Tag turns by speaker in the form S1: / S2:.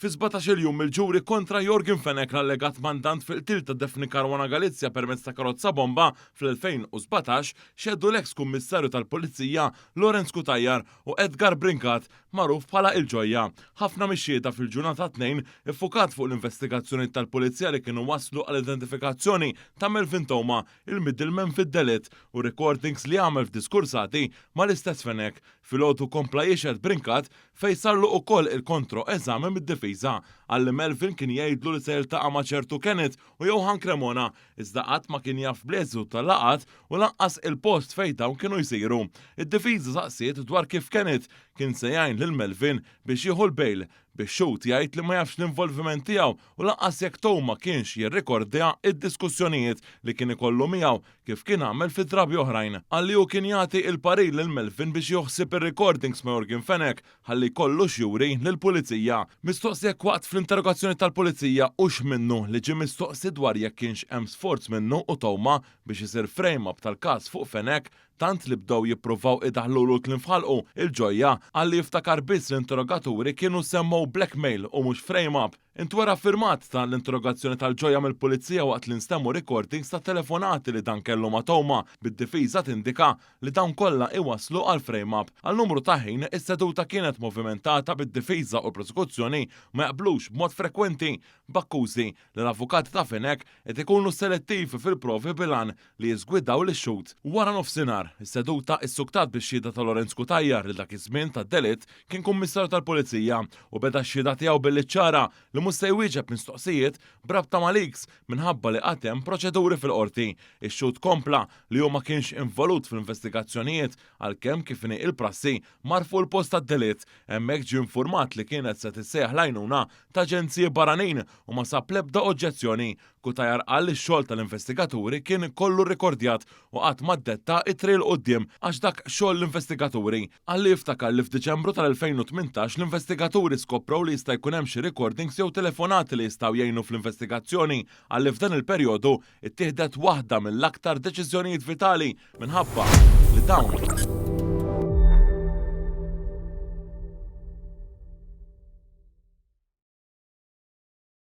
S1: Fi 17 jum il-ġuri kontra Jorgen Fenech l-allegat mandant fil-qtil ta' Daphne Caruana Galizia permezz ta' karozza bomba fl-2017 xeddu l-eks kummissarju tal-Pulizija Lorenz Kutajjar u Edgar Brinkat magħruf bħala il-ġojja. Ħafna mixjieda fil-ġurnata tnejn iffukat fuq l-investigazzjoni tal-Pulizija li kienu waslu għall-identifikazzjoni ta' Melvin Toma, il-middleman fid-delitt u recordings li għamel f'diskursati mal-istess Fenech. Filgħodu kompla jiexed Brinkat fejn sarlu wkoll il-kontro eżami mid-difiża għalli Melvin kien jgħidlu li se jiltaqa' ma' ċertu Kenneth u Johan Cremona iżda qatt ma kien jaf bleżu tal-laqat u lanqas il-post fejn dawn kienu jsiru. Id-difiża saqsiet dwar kif Kenneth kien se jgħin lil Melvin biex jieħu l-bejl biex xut jgħid li ma jafx l-involviment tiegħu u lanqas jekk Toma kienx jirrikordja id-diskussjonijiet li kien ikollu miegħu kif kien għamel fi drabi oħrajn. Għalli hu kien jagħti il-parir lil Melvin biex joħsib ir-recordings ma' Jorgen Fenech ħalli jkollu xjuri lill-Pulizija. Mistoqsi jekk waqt fl-interrogazzjoni tal-Pulizija hux minnu li ġie mistoqsi dwar jekk kienx hemm sforz minnu u Toma biex isir frame-up tal-każ fuq Fenech tant li bdew jippruvaw idaħħlulu kien fħalqu il-ġojja għalli jiftakar biss l-interrogaturi kienu semmow blackmail u mhux frame-up. Intwera affirmat ta' l-interrogazzjoni tal-ġojja mill-Pulizija waqt li nstemmu recordings ta' telefonati li dan kellu ma' Toma bid-difiża tindika li dawn kollha iwaslu għal frame-up. Għal numru ta' ħin is-seduta kienet movimentata bid-difiża u l-prosekuzzjoni ma jaqblux b'mod frekwenti b'akkużi li l-avukati ta' Fenech qed ikunu selettivi fil-provi bilan li jiżgwidaw l-xut. Wara nofsinhar, is-seduta issuktat bix-xhieda ta' Lorenz Kutajjar li dak iż-żmien tad-delitt kien kummissarju tal-Pulizija u beda x-xhieda tiegħu billi ċara li mhux se jwieġeb mistoqsijiet brabta ma' leaks minħabba li qatt hemm proċeduri fil-qorti. Ix-xut kompla li hu ma kienx involut fl-investigazzjonijiet għalkemm kif inhi il-prassi marfu l-post tad-delitt. Hemmhekk ġie infurmat li kienet se tissejjaħ l-għajnuna ta' aġenziji barranin u ma sab l-ebda oġġezzjoni. Kutajjar qal li x-xogħol tal-investigaturi kien kollu rrekordjat u qatt ma ddetta it-triq il quddiem għax dak xogħol l-investigaturi. Għalli jiftakar li f'Diċembru tal-2018 l-investigaturi skopraw li jista' jkun hemm xi recordings jew telefonati li jistgħu jgħinu fl-investigazzjoni għalli f'dan il-perjodu ittieħdet waħda mill-aktar deċiżjonijiet vitali minħabba li dawn